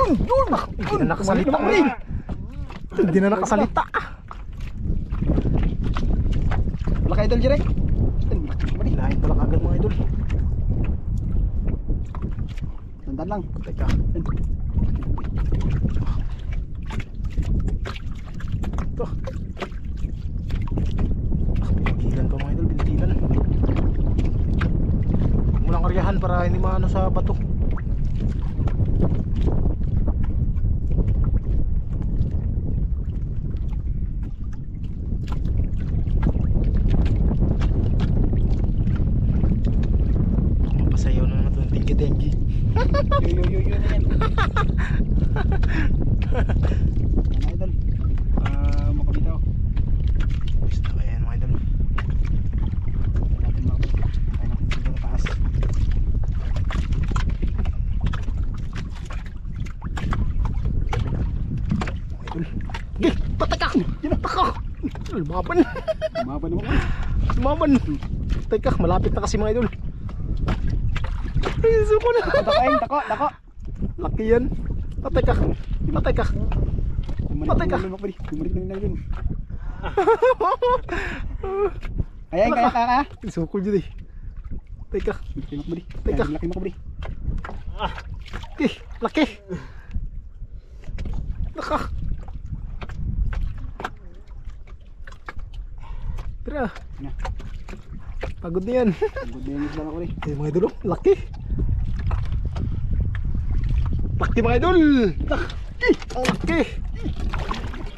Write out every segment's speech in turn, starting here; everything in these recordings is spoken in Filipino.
Hindi na nakasalita mo rin. Hindi na nakasalita. Laki idol direct. Lain pala kagad mga idol. Tandaan lang. Teka. Ito. Binitilan pa mga idol, binitilan. Huwag mo lang karyahan para hindi maano sa bato. Mapasayaw na naman itong tinggi-tinggi. Yo na yan. Yan idol. Makabitaw. Gusto ko yan mga idol. Tayo natin makabitaw. Tayo natin dito sa taas. Idol. Gih, patakak! Patakak! Lumaban! Lumaban naman ko. Lumaban! Teka, malapit na kasi mga idol. Ay, suko na! Dako. Laki yan. Patakak! Patakak! Patay ka. Bumalik na yun. Kaya. Suko dyan eh. Teka. Teka. Laki makabali. Laki! Laka! Tira. Na. Pagod na yan. Pagod na yun lang ako rin. Ay mga idol, laki! Laki mga idol! Laki! Ang laki!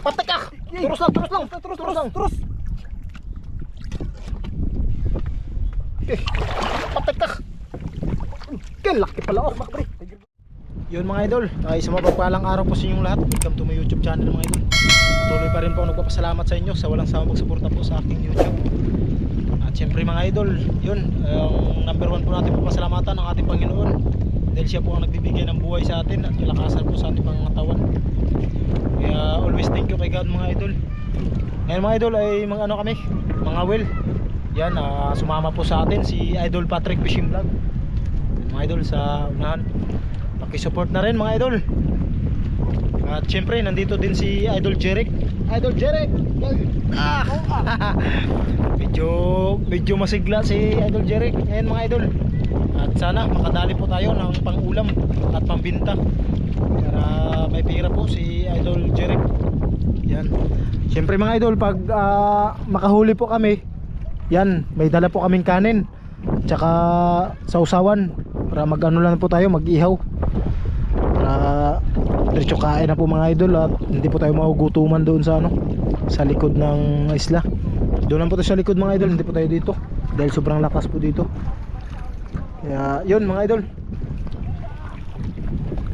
Patakak! Turos lang! Patakak! Kaya laki pala oh! Yun mga idol, ay sa mapagpalang araw po sa inyong lahat. Welcome to my YouTube channel mga idol. Patuloy pa rin po ako nagpapasalamat sa inyo sa walang sawang pagsuporta po sa aking YouTube. At syempre mga idol, yun, ang number one po natin papasalamatan ang ating Panginoon. Dahil siya po ang nagbibigay ng buhay sa atin at kalakasan po sa ating pangangatawan. Kaya always thank you kay God mga idol. Ngayon mga idol ay mga ano kami, mga well. Yan, sumama po sa atin si Idol Patrick Fishing Vlog. Mga idol sa unahan. Paki-support na rin mga idol. At syempre nandito din si Idol Jeric. Idol Jeric! Medyo masigla si Idol Jeric ngayon mga idol. At sana makadali po tayo ng pang-ulam at pambinta para may pira po si Idol Jeric. Yan. Siyempre mga idol, pag makahuli po kami, yan, may dala po kaming kanin tsaka sausawan para mag-ano lang po tayo, mag-ihaw. Para diretso kain na po mga idol at hindi po tayo magugutuman doon sa ano, sa likod ng isla. Doon lang po tayo sa likod mga idol, hindi po tayo dito dahil sobrang lakas po dito. Kaya yun mga idol.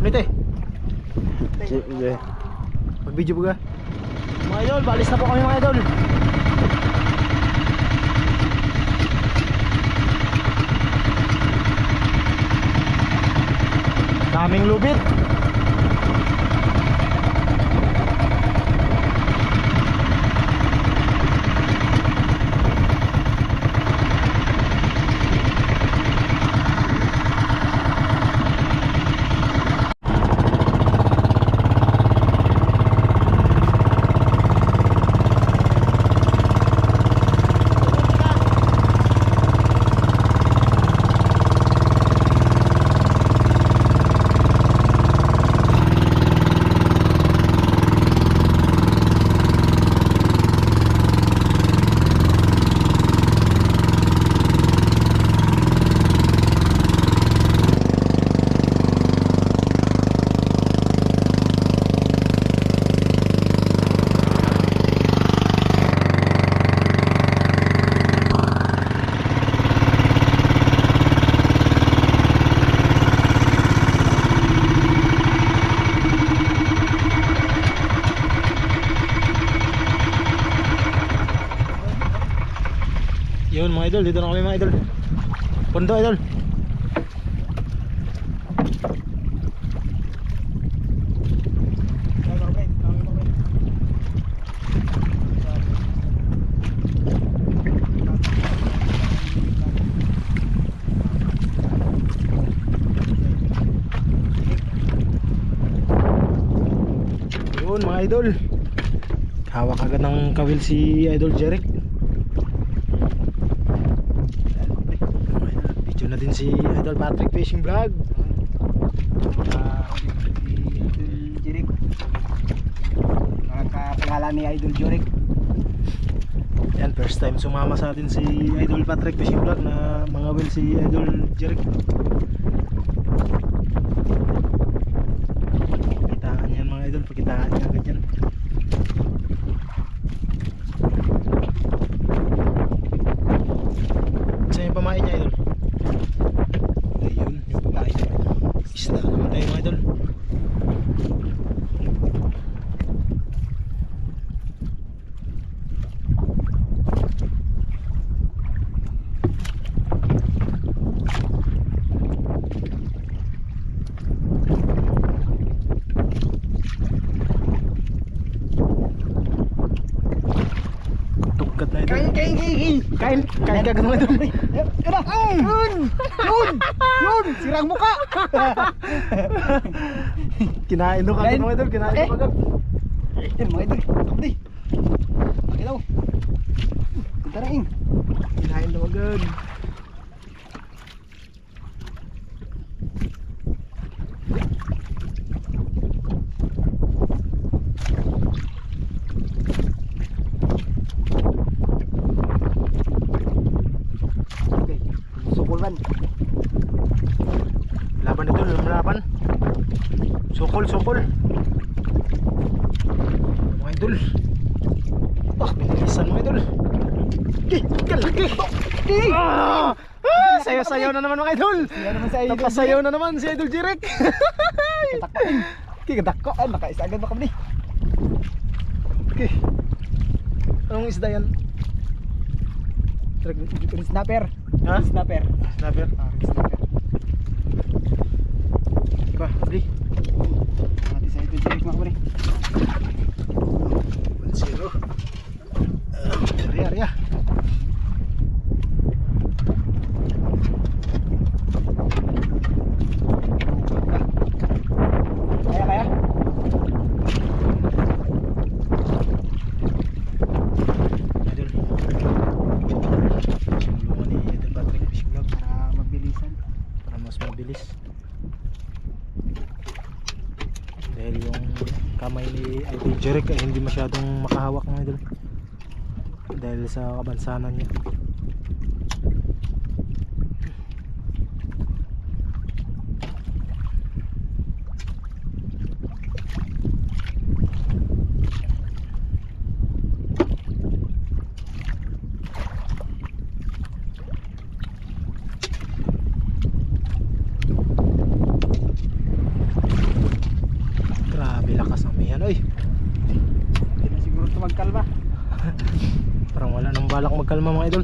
Mite. Sige. Mag-video po ka. Mga idol, balis na po kami mga idol. Daming lubid. Yun mga idol, dito na kami mga idol. Pundo idol. Yun mga idol, hawak agad ng kawil si Idol Jeric. Video na din si Idol Patrick Fishing Vlog. Si Idol Jeric. Mga kapangalan ni Idol Jeric. Yan, first time sumama sa atin si Idol Patrick Fishing Vlog na mga will si Idol Jeric. Pakitaan yan mga idol, pakitaan yan agad yan. Saan yung pamain niya idol? Ayun, yung pamain niya idol. Isda naman tayo mga idol. Tugkat na idol. Kain ka ganun idol. Yun! Sirang muka! Kinain doon kagad mga idol, kinain doon kagad. Yan mga idol, kapdi. Pakilaw. Punta na ing. Kinain doon kagad. Okay, sukulban. Laban idol, laban. Sukol. Mga idol. Pinilisan mga idol. Kalaki. Sayaw-sayaw na naman mga idol. Yan naman sa idol. Napasayaw na naman si Idol Jeric. Katakpain. Kikadako. Ay, nakaisa agad ba kapdi? Okay. Anong isda yan? Snapper. Ha? Snapper. Snapper. Snapper. Diba, abli. Mati sa Idol Jeric mga kapdi. 1-0. Area. Kaya? Idol. Sinulungan ni Idol Patrick Fishing Vlog Para mabilisan. para mas mabilis. Dahil yung kamay ni Idol Jeric ay hindi masyadong makahawak ng idol. Dahil sa kabansanan niya. Grabe lakas ng miyan oy. Hindi na siguro ito magkalma. Parang wala nang balak magkalma mga idol.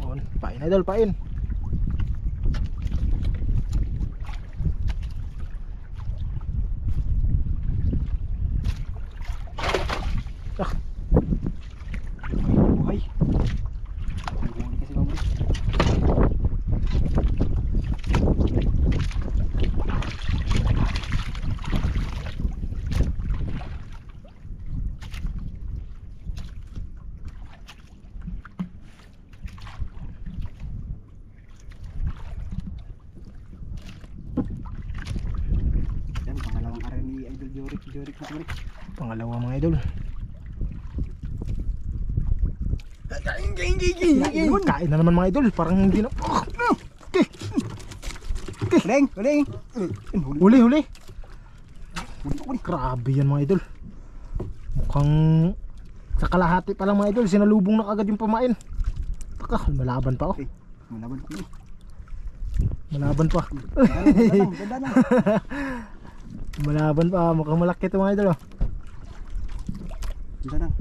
Yun, pain idol, pain. Ah, Buhay. Nagmuli kasi mabuli. Yan, pangalawang araw ni Idol Jeric na kapdi. pangalawa mga idol. Kain na naman mga idol, parang hindi na. Uling! Huli. Huli. Grabe yan mga idol. Mukhang sa kalahati pa lang mga idol, sinalubong na kagad yung pamain. Taka, malaban pa oh. Okay, malaban ko eh. Malaban pa. Ganda lang. Malaban pa, mukhang malaki ito mga idol oh. Ganda lang.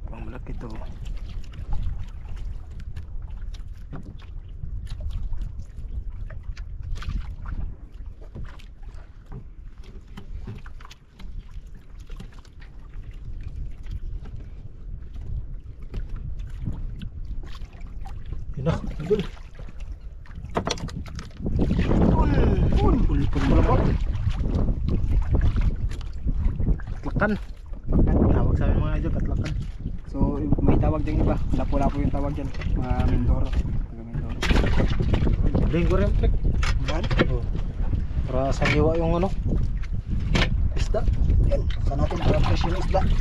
Mukhang malaki ito. Dah, idol. Pul malapot. Katlakan. Tawag sa amin mga idol, katlakan. So may tawag dyan iba. Lapo-lapo yung tawag dyan. Mga Mindoro. Mga Mindoro. Linggo rin, Trek. Yan. Oh. Para sariwa yung ano. Isda. Yan. Saan natin para fresh yung isda. Yan.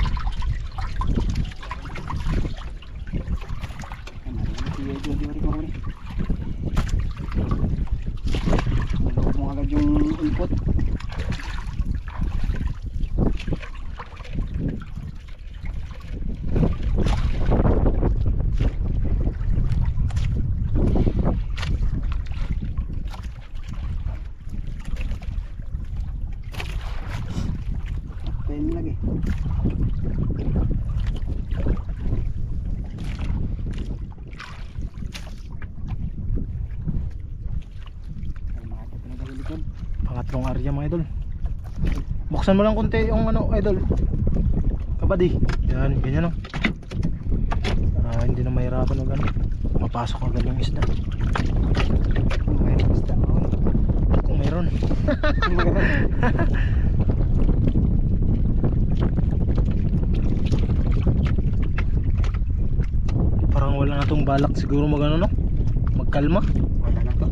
Si Idol di rin mga Malapot mo agad yung ulpot. Pain lagi. Pangatlong area mga idol. Buksan mo lang konti yung ano idol. Kabady. Yan, ganyan no. Para hindi na mahirapan mag ano. Mapasok agad yung isda. Mayroon isda. Kung mayroon. Parang wala na tong balak siguro mag ano no. Magkalma. Wala na to.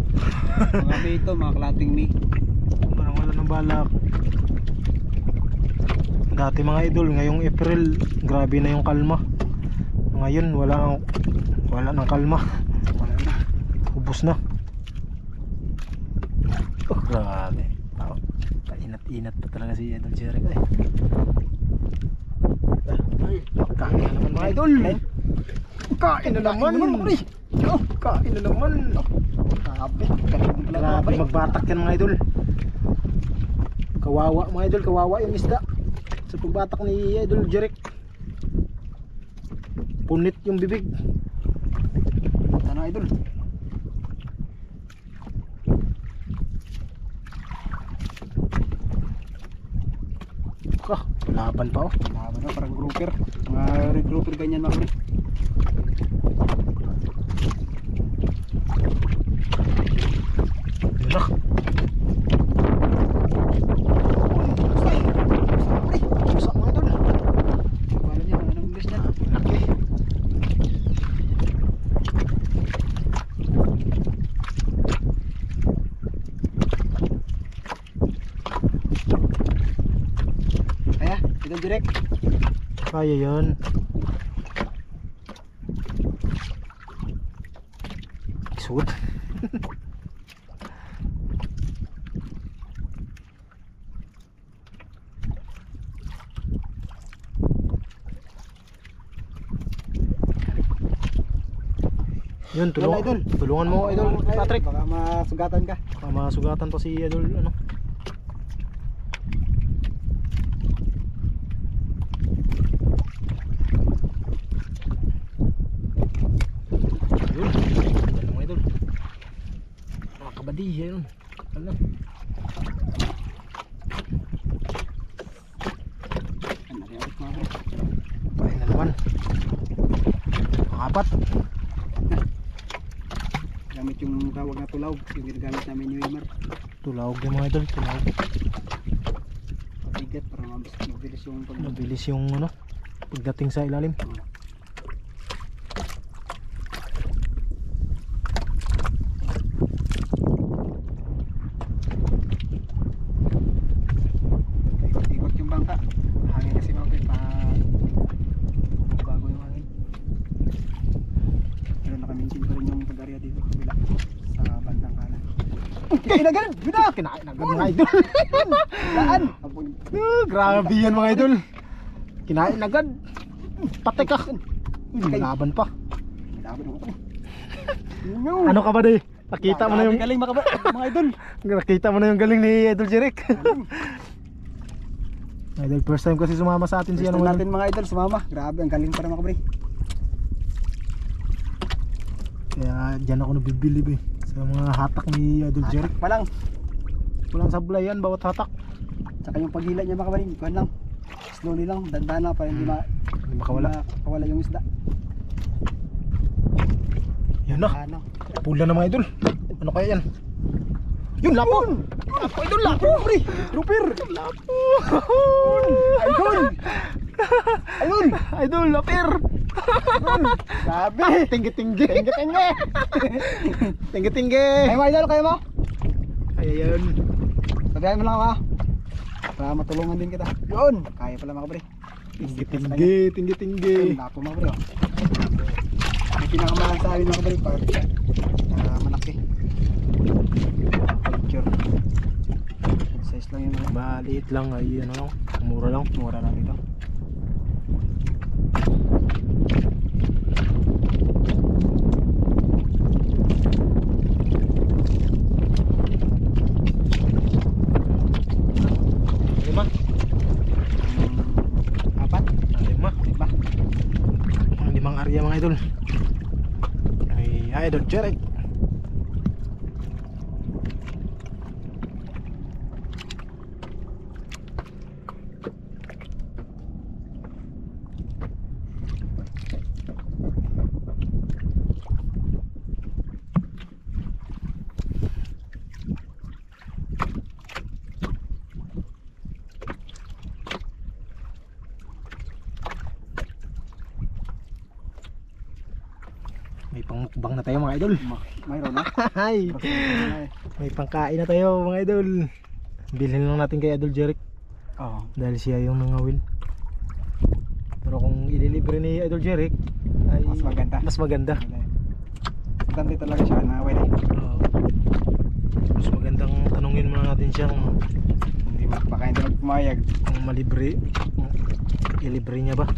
Mga may ito, mga klating may. Parang wala nang balak. Dati mga idol, ngayong April, grabe na yung kalma. Ngayon wala nang kalma. Wala na. Ubus na. Oh, grabe. Painat-inat pa talaga si Idol Jeric eh. Ay, kain na naman mga idol. Kain na naman. Kain na naman. Grabe magbatak yan mga idol. Kawawa mga idol, kawawa yung isda sa pagbatak ni Idol Jeric. Punit yung bibig. Ano idol? Laban pa oh. Laban na, parang grouper. Mga red grouper ganyan mga kapatid. Yun na. Busak mga idol. Wala niya, wala nang English niya. Laki. Kaya, Idol Jeric. Kaya yan. Isud. Yun, Wala, idol. tulungan mo idol Patrick. Baka masugatan ka. Baka masugatan pa si idol ano. Yun, yan mga idol. Mga kabady, yun. Kapal na. Ano rin ulit mga kapatid. Pahin na naman. Pangapat. Gamit yung tawag na tulaw. Yung ginagamit namin ni Wilmar. Tulawag yung mga idol, tulawag. Pabigat para mabilis yung pag... Mabilis yung ano, pagdating sa ilalim. Ikot yung bangka. Hangin kasi mga kapatid. Bago yung hangin. Pero nakaminsin ko rin yung pag-area dito kabila sa bandang kanan. Kinain agad! Kinain agad mga idol! Saan? Grabe yan mga idol! Kinain agad! Patek ka! Laban pa! Ano ka ba di? Nakita mo na yung galing mga idol. Nakita mo na yung galing ni Idol Jeric. Idol, first time kasi sumama sa atin si ano Natin mga idol sumama. Grabe ang galing para mga kabre. Kaya dyan ako nabibilib eh. Sa mga hatak ni Idol Jeric. Pa lang. Walang sablay yan bawat hatak. Tsaka yung paghila niya mga kabre. Kuhan lang. Slowly lang. Dandan lang para hindi Hindi makawala. makawala yung isda. Yun na. Ano? Pula na mga idol. Ano kaya yan? Yun, lapo! Lapo idol, lapo! Pre! Grouper! Lapo! Idol! Ayun! Idol, lapir! Grabe! Tinggi-tinggi! Tingge-tingge! Tinggi-tinggi! Kaya mo idol, kaya mo? Ayan. Sabihan mo lang ako. Para matulungan din kita. Yun! Kaya pala mga pre. Tinggi-tinggi! Tinggi-tinggi! Ayun, lapo mga pre. May pinakamahal sa amin mga pre. Pag malaki. Picture. Size lang yun mga. Maliit lang ay ano lang. Mura lang. Mura lang dito. Lima? Apat? Lima? Diba? Ang limang area mga idol. Ay, idol Jerry. May pangmukbang na tayo mga idol. Mayroon na. Ay, may pangkain na tayo mga idol. Bilhin lang natin kay Idol Jeric Oo. dahil siya yung nangawin. Pero kung ililibre ni Idol Jeric ay Mas maganda. Mas maganda. Maganda talaga siya na wala. Oo. Mas magandang tanungin muna natin siya kung Baka hindi magpumayag. malibre, kung ilibre niya ba.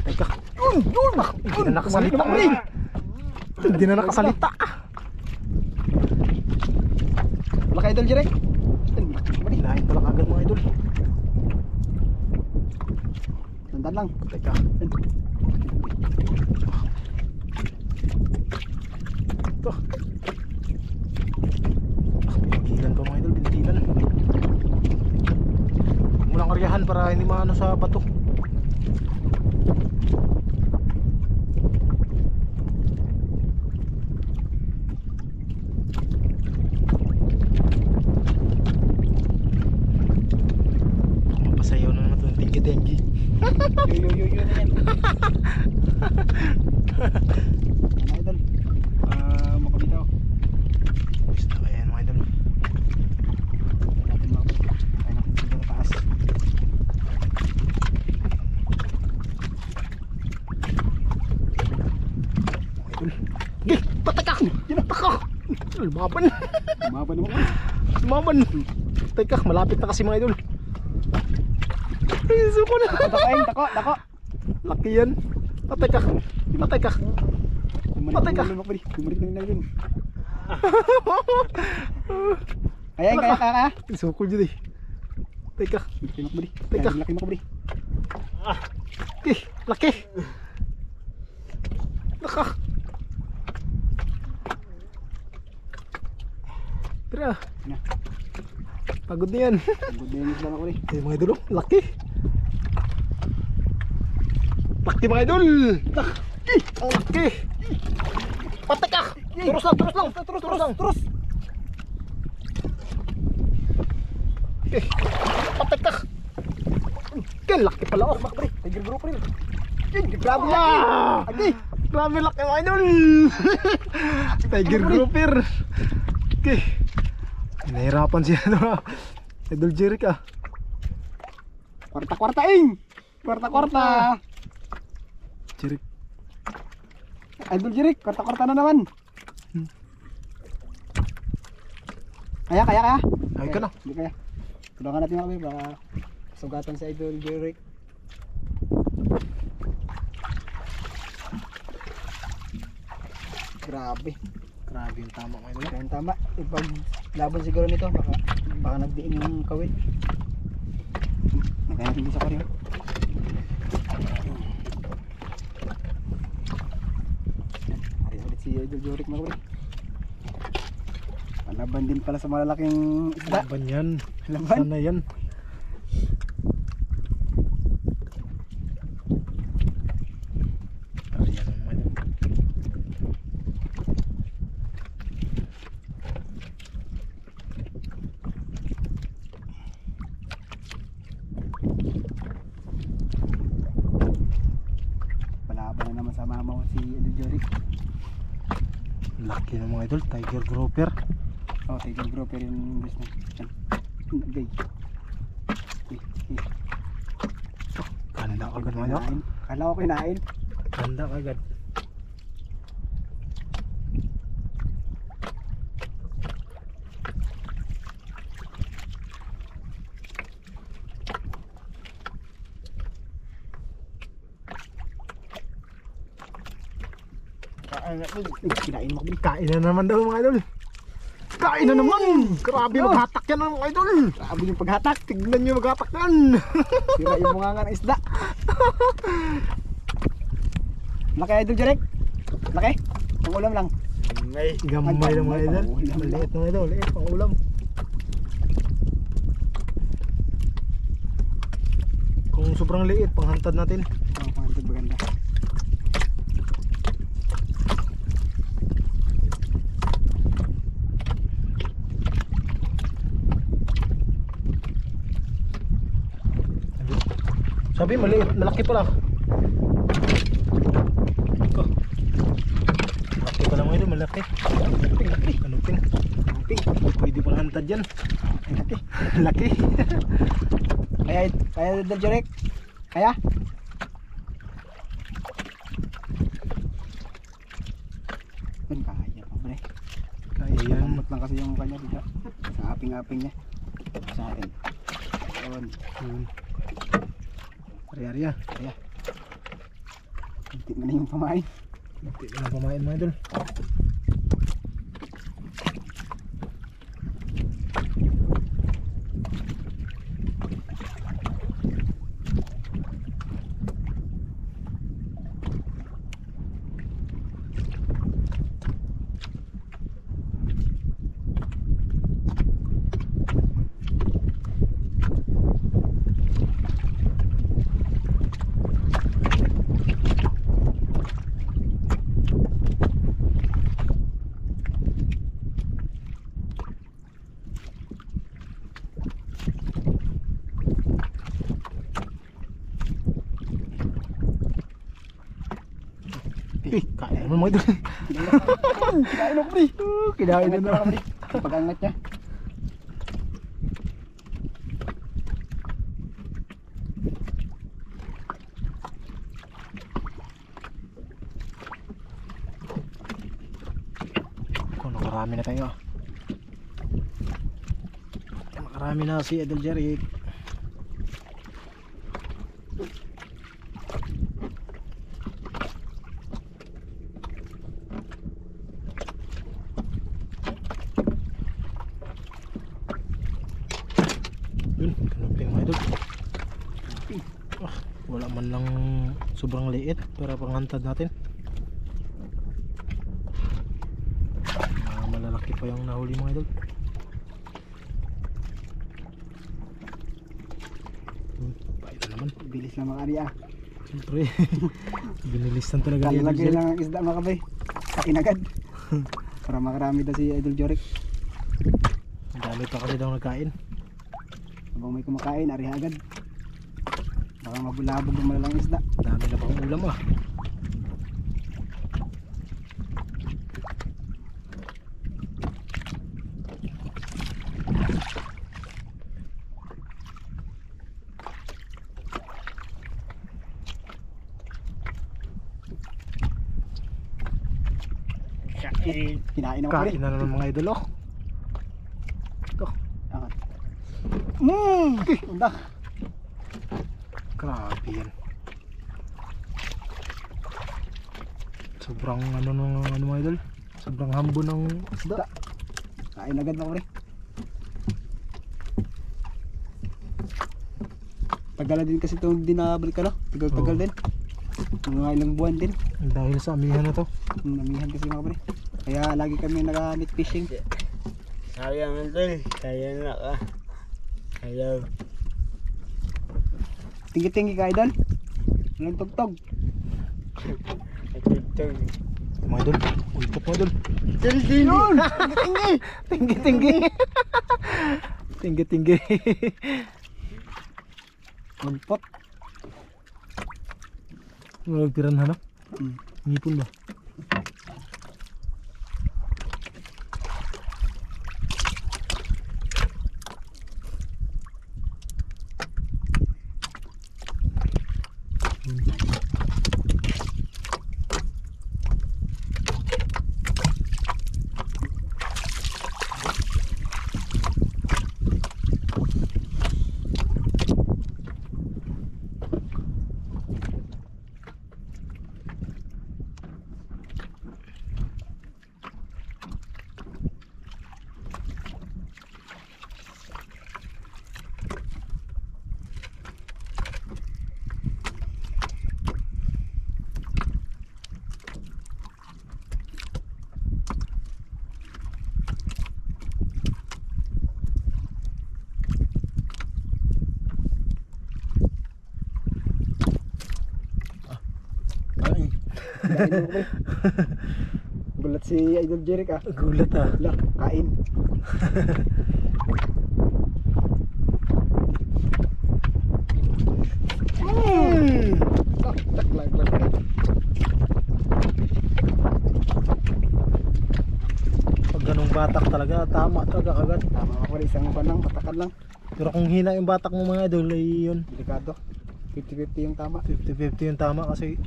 Teka. Hindi na nakasalita. Hindi na nakasalita. Wala ka idol direct. Lain pala kagad mga idol. Tandaan lang. Teka. Ito. Pinigilan pa mga idol, pinigilan. Huwag mo lang karyahan para hindi maano sa bato. Mapasayaw na naman itong tinggi-tinggi. Yo na yan. Ano idol? Makabitaw. Gusto ko yan mga idol. Tayo natin makabitaw. Tayo natin dito sa taas. Idol. Gih! Patay ka! Ginata ka! Lumaban! Lumaban naman ko. Lumaban! Teka, malapit na kasi mga idol. Ay, suko na! Dako. Laki yan. Patay ka! Patay ka! Patay ka. Bumalik na yun. Kaya. Suko dyan eh. Teka. Teka. Laki mo kabri. Eh, laki! Naka! Tira. Na. Pagod na yan. Good damage lang ako rin. Eh mga idol, laki. Laki mga idol. Laki. Ang laki. Patay ka. Turos lang. Turos. Eh, patay ka. Kaya laki pala oh. Makapre. Tiger group rin. Grabe laki. Agi. Grabe laki mga idol. Tiger grouper. Okay. Nahirapan siya no. Idol Jeric ah. Kwarta ing. Kwarta. Jeric. Idol Jeric, kwarta na naman. Kaya. Ay ka na. Hindi kaya. Tulungan natin mga kabri baka sugatan sa Idol Jeric. Grabe Grabe yung tama mga idol. yung tama. Ipag laban siguro nito baka nagdiin yung kawit. Nagkaya natin din sa karyo. Hari ulit si Idol Jeric mga kabri. Palaban din pala sa malalaking isda. Laban yan. Laban? Sana yan. si Idol Jorik. Laki ng mga idol, tiger grouper. Oh, tiger grouper yung English na. Yan. Nagay. Ganda agad mga idol. Kala ko kinain. Ganda agad. Kinain mo. Kain na naman daw mga idol. Kain na naman. Grabe maghatak yan mga idol. Grabe yung paghatak. Tignan nyo maghatak yan. Sira yung mga nga ng isda. Laki Idol Jorik. Laki. Pang ulam lang. Gamay ng mga idol. Maliit mga idol. Maliit pang ulam. Kung sobrang liit, panghantad natin. Oh, pangantod maganda. Sabi maliit, malaki pala. Oh. Malaki pala mga idol, malaki. Kanuping. Pwede pang hantad yan. Laki. Laki. Kaya Idol Jorik. Kaya? Yan kaya pa pre. Kaya yan. Lamot lang kasi yung kanya dito. Sa aping-aping niya. Sa akin. Yun. Ari-ari ah. Kaya. Hindi mo na yung pamain. Hindi na pamain mga idol. Kain naman mga idol. Kinain ako pre. Kinain na naman. Pag-angat niya. Kung nakarami na tayo. Nakarami na si Idol Jorik. Yun, kanuping mga idol. Wala man lang sobrang liit para panghantad natin. Malalaki pa yung nahuli mga idol. Pait na naman. Bilis lang mga ari ah. Siyempre, binilisan talaga ni Idol Kalagay Jorik. lang ang isda mga kabay. Kain agad. Para makarami daw si Idol Jorik. Ang dami pa kasi daw nagkain. Habang may kumakain, ari agad. Baka mabulabog ng malalang isda. Dami na pang ulam ah. Kinain ako pre. Kain na naman mga idol oh. Ito. Angat. Undak. Grabe yan. Sobrang ano mga idol. Sobrang hambo ng isda. Kain agad ako pre. Tagal na din kasi itong dinabalik ka no? Tagal-tagal Oo. din. Mga ilang buwan din. Dahil sa amihan na to. Namihan kasi mga pre. Kaya lagi kami nag-net fishing. Sayang tol, sayang na ka. Hello. Tinggi-tinggi ka idol. Walang tugtog. Tugtog. Mga idol. Ulpot mga idol. Yun! Tinggi-tinggi! Tinggi-tinggi. Tinggi-tinggi. Magpot. Magpiran na no? Ngipon ba? Kain. Kain mo, pre. Gulat si Idol Jeric ah. Gulat ah. Wala, kain. Lag. Pag ganung batak talaga, tama talaga agad. Tama ako rin, isang panang, patakan lang. Pero kung hina yung batak mo mga idol, ay yun. Delikado. 50-50 yung tama. 50-50 yung tama kasi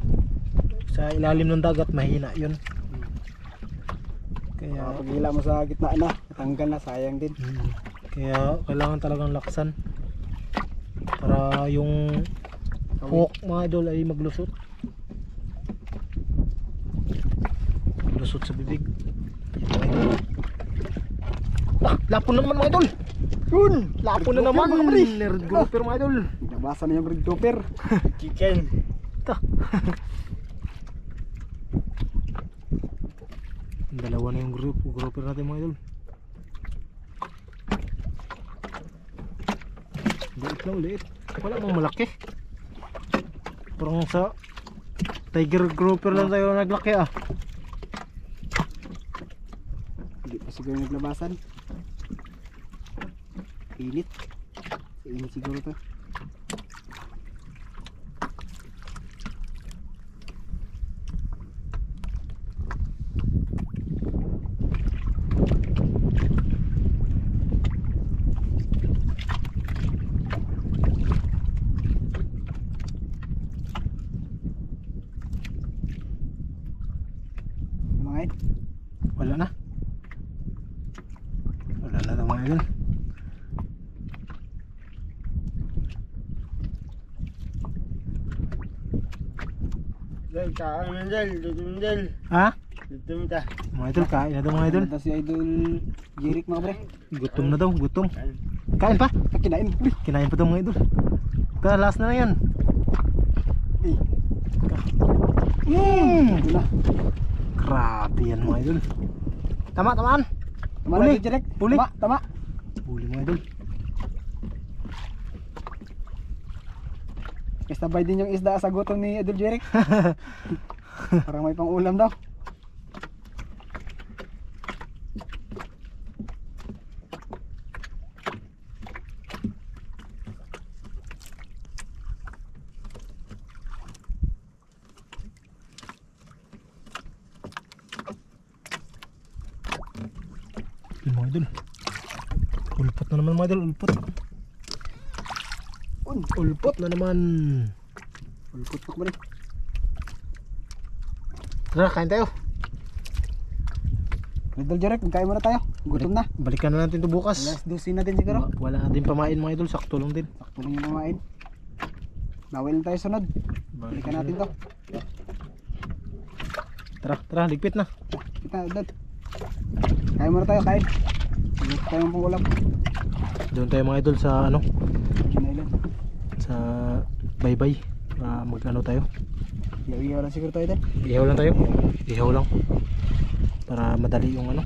sa ilalim ng dagat mahina yun. Kaya Pag hila mo sa gitna na, tanggal na, sayang din. kaya kailangan talagang laksan para yung hook mga idol ay maglusot. Lusot sa bibig. Yan, mga idol. Lapon na naman mga idol. Yun! Lapon na naman. Nerd grouper mga idol. Nabasa na yung red grouper. Chicken. Ta. Dalawa na yung grouper natin mga idol. Liit lang, liit. Wala mang malaki. Parang sa tiger grouper lang tayo naglaki ah. Hindi pa siguro naglabasan. Init. Init siguro to. Mga yun. Wala na. Wala na mga idol. Dal, kain na dal. Lutum dal. Ha? Lutum ta. Mga idol, kain na daw mga idol. Ito si Idol Jeric mga pre. Gutom na daw, gutom. Kain. Kain pa? Ah, kinain. Uy. Kinain pa daw mga idol. Last na yan. Ito na. Grabe yan mga idol. Tamaan. Tama Huli. na Idol Jeric. Huli. Tama. Huli mga idol. Istabay din yung isda sa gutom ni Idol Jeric. Parang may pang ulam daw. Yun mga idol. Ulpot na naman mga idol, ulpot. Ulpot na naman. Ulpot po ba rin? Tara, kain tayo. Idol Jeric, magkain muna tayo. Gutom na. Balikan na natin to bukas. Alas 12 na din siguro. Wala na din pamain mga idol, sakto lang din. Sakto lang yung kumain. Bawal lang tayo sunod. Balikan natin to. Tara, ligpit na. Kita, Idol. Kain muna tayo, kain. Hindi tayo pang ulam. Doon tayo mga idol sa ano, Kinailan. sa baybay. Para mag-ano tayo. Iyaw-iyaw lang siguro tayo, Idol. Ihaw lang tayo. Ihaw lang. Para madali yung ano.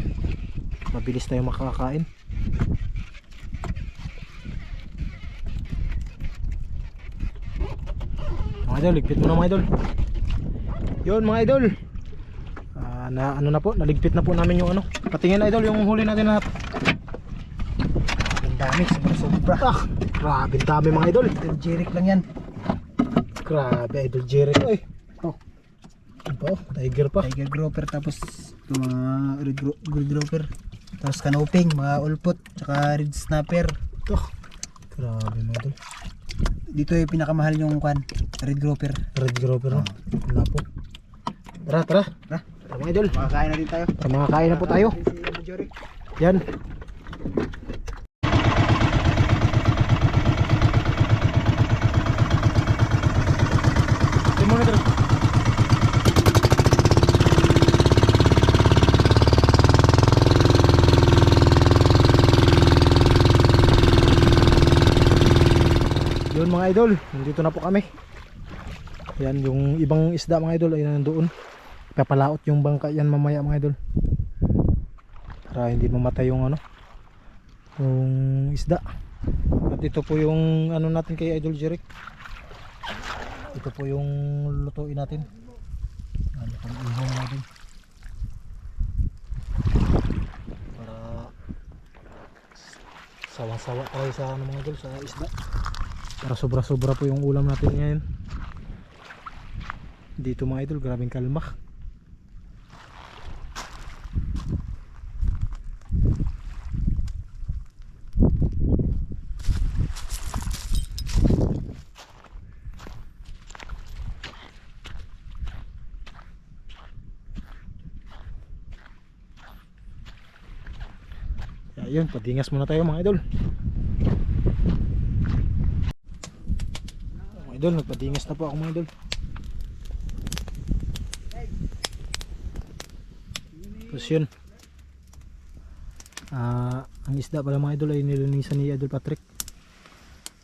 Mabilis tayo makakain. Mga idol, ligpit mo na mga idol. Yun mga idol. Na ano na po, naligpit na po namin yung ano. Patingin idol yung huli natin lahat. Ang dami, sobra-sobra. Grabe ang dami mga idol. Idol Jeric lang yan. Grabe idol Jerry. Ay. Oh. Ang pa oh, tiger pa. Tiger grouper, tapos ito mga red grouper. Tapos canoping, mga ulpot, tsaka red snapper. Ito. Grabe mga idol. Dito yung pinakamahal yung red grouper. Red grouper no. Wala po. Tara, tara. Tara. Tara mga idol. Makakain na din tayo. Tara, makakain na po tayo. Si Majorik. Yan. Ito mga idol. Yun mga idol, nandito na po kami. Yan yung ibang isda mga idol ay nandoon. Papalaot yung bangka yan mamaya mga idol. Para hindi mamatay yung ano, yung isda. At ito po yung ano natin kay Idol Jeric. Ito po yung lutuin natin. Ano pang ihaw mga idol. Para sawa-sawa tayo sa ano mga idol, sa isda. Para sobra-sobra po yung ulam natin ngayon. Dito mga idol, grabing kalma. Ayun, padingas muna tayo mga idol. Mga idol, nagpadingas na po ako mga idol. Tapos yun, ang isda pala mga idol ay nilinisan ni Idol Patrick.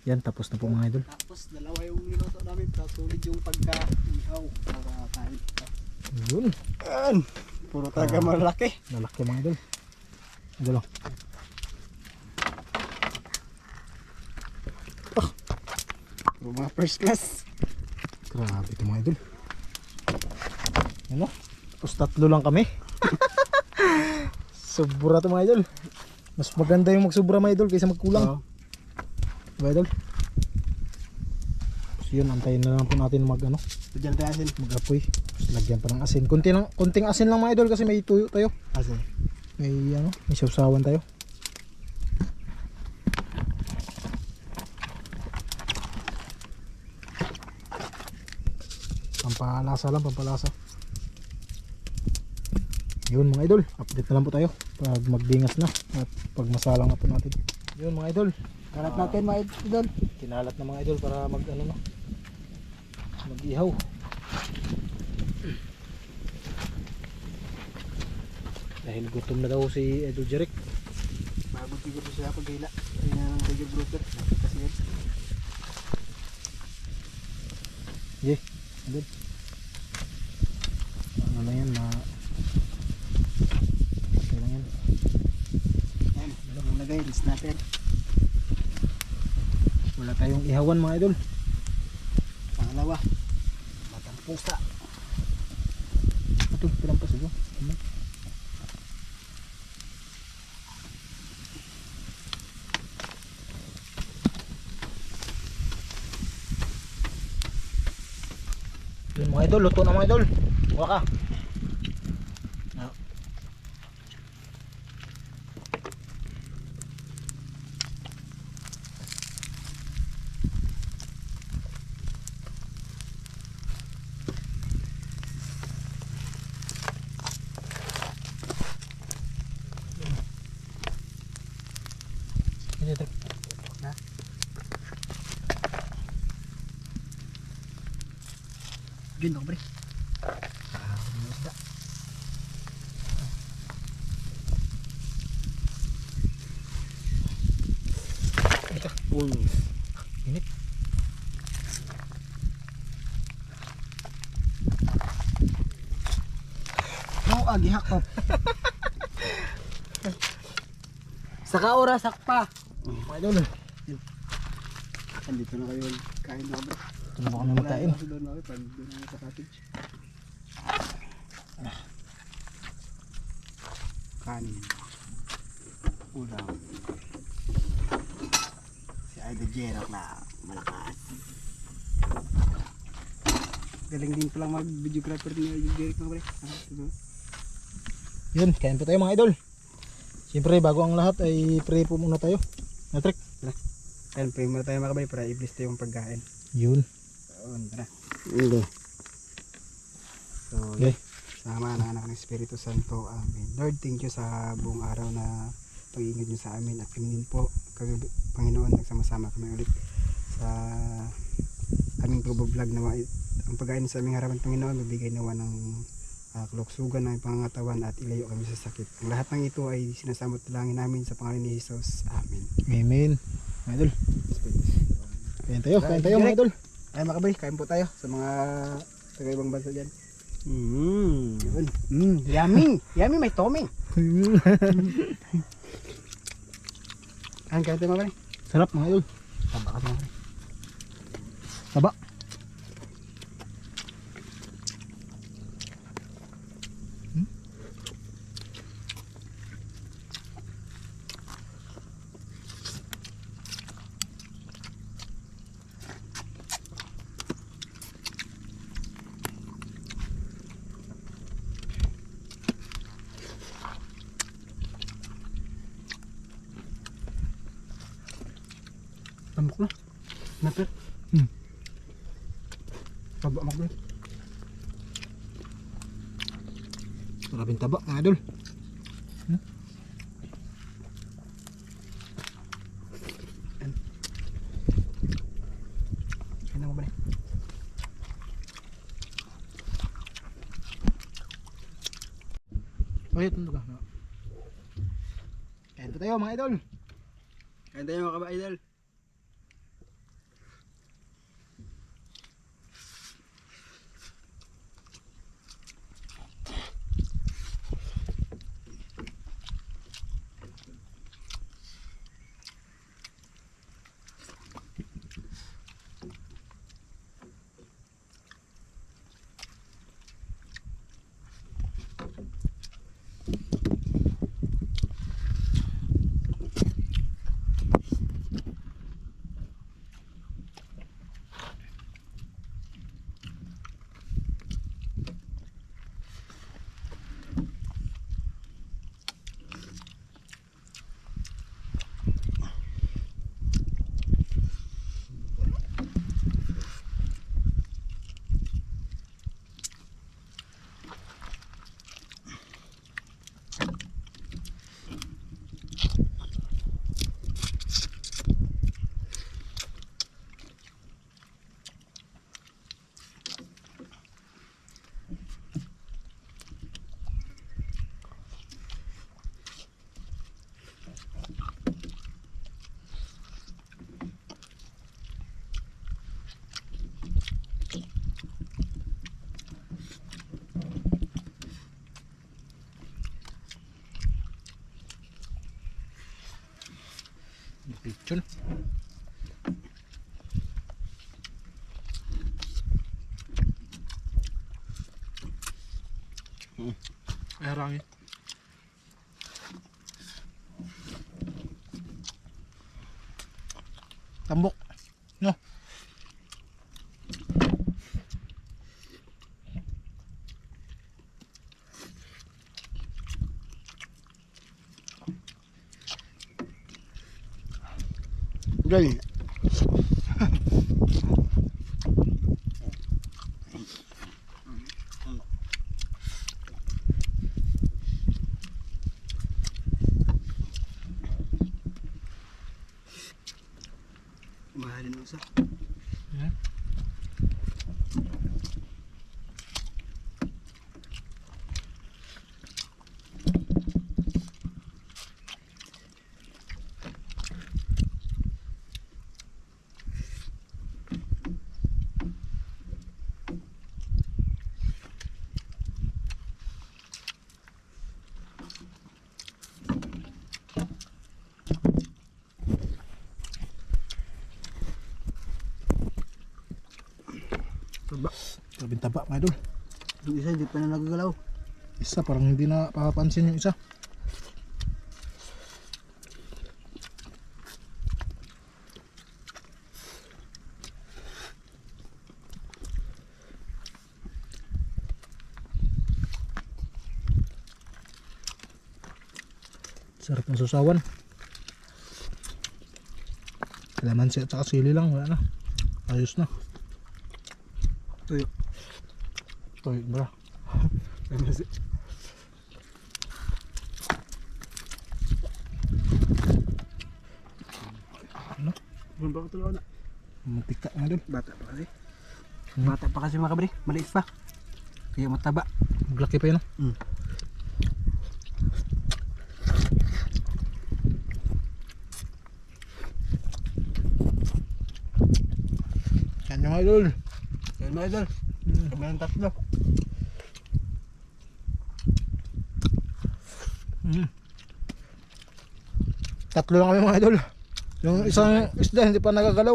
Yan, tapos na po mga idol. Tapos dalawa yung niluto namin. Tapos sulit yung pagka-ihaw. Pagka-kain. Yun, Yan. Puro talaga malaki. nalaki mga idol. Idol oh. Puro mga first class. Grabe ito mga idol. Ano? Tapos tatlo lang kami. Sobra ito mga idol. Mas maganda yung magsubra mga idol kaysa magkulang. Oo. Diba idol? So yun, antayin na lang po natin mag ano, Diyan tayo asin. mag-apoy. Tapos lagyan pa ng asin. Kunting asin lang mga idol kasi may tuyo tayo. Asin. May ano, may sawsawan tayo. Pampalasa lang, pampalasa. Yun mga idol, update na lang po tayo pag magdingas na at pag masalang na po natin. Yun mga idol, Kalat natin mga idol. kinalat na mga idol para mag ano na, mag-ihaw. Dahil gutom na daw si Idol Jeric. Pagod siguro siya pag hila. Ayun na lang tiger grouper. Kasi yun. Yeah, idol. Ano na yan, okay lang yan. Yan. Yung lagay. Red snapper. Wala tayong ihawan mga idol. Pangalawa. Batang pusa. Ito, pilampas ito. Yun mga idol, luto na mga idol. Buka ka. Ah. Ito. Na? Yun ako pre. Ito. Init. No, agihak ko. Saka oras, sakpa. Mga idol. Andito na kayo. Kain na bro. Ito na po kami magkain. Kasi doon ako pag doon ako sa cottage. Kanin. Ulam. Si Idol Jeric na malakas. Galing din pala mag-videographer ni Derek mga pre. Yun, kain po tayo mga idol. Siyempre bago ang lahat ay pray po muna tayo. Natrek. Ayun, pray muna tayo mga kabay para i-bless tayo yung pagkain. Yun. Ayun, tara. Hindi. So, Okay. sama ng anak ng Espiritu Santo. Amen. Lord, thank you sa buong araw na pag-iingat niyo sa amin at kami din po, Panginoon, nagsama-sama kami ulit sa aming vlog na ang pagkain sa aming harapan, Panginoon, mabigay nawa ng kaluksugan ng pangangatawan at ilayo kami sa sakit. Ang lahat ng ito ay sinasamot langin namin sa pangalan ni Jesus. Amen. Amen. Mga idol. Kain tayo mga idol. Ay mga kabay, kain po tayo sa mga taga-ibang bansa dyan. Yun. Yummy! Yummy, may toming! Kain tayo mga kabay. Sarap mga idol. Taba ka mga kabay. Taba. Tambok na. Napir. Taba mga kabay. Maraming taba mga idol. Kain na mga kabay. Wait, ano ka? Kain po tayo mga idol. Kain tayo mga kabay idol. Picture. Ay harangin. Tambok. No. Galing. Mahalin mo sa. Yeah. Taba. Grabing taba mga idol. Yung isa hindi pa na nagagalaw. Isa parang hindi na papansin yung isa. Sarap ng susawan. Kalamansi at saka sili lang, wala na. Ayos na. Tuyo. Toy, bra. Buwan ba ko tuloy na? Mantika nga dun. Bata pa kasi. Bata pa kasi mga kabri. Maliit pa. Kaya mataba. Maglaki pa yun. Mm. Yan yung idol. Yan mga idol. Kami ng tatlo. Tatlo lang kami mga idol. Yung isang isda hindi pa nagagalaw.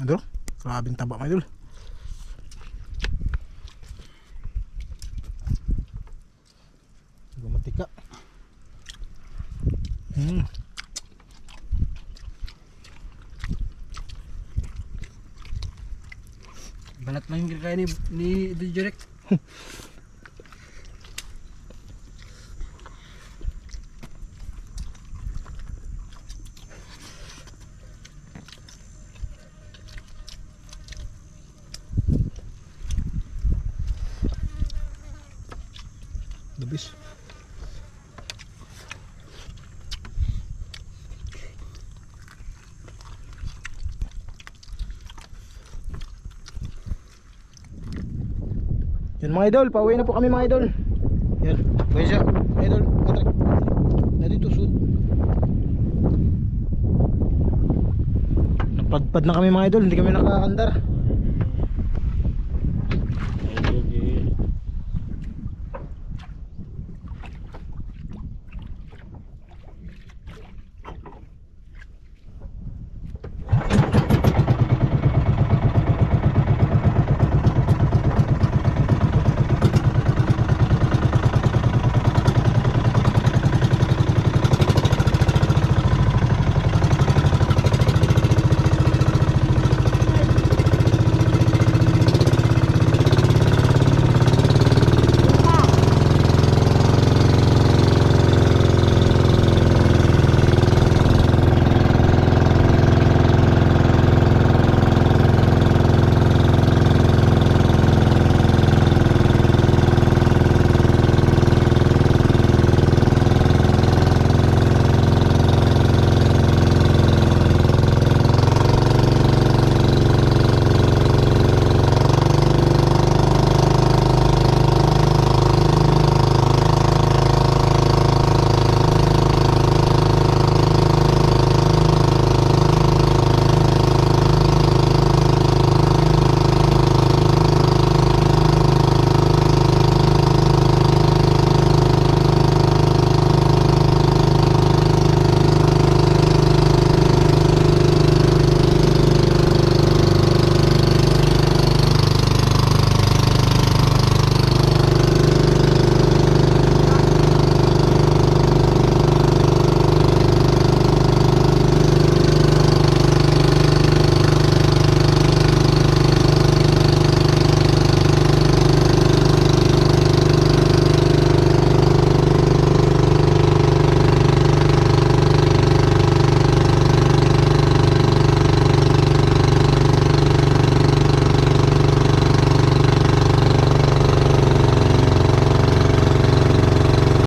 Idol, grabing taba mga idol. Gumatika. Balat lang yung kinakaya ni Direk. Labis. Yan mga idol, pauwi na po kami mga idol. Yan, guys ya, mga idol, atrak. Na dito sud. Napadpad na kami mga idol, hindi kami nakaandar.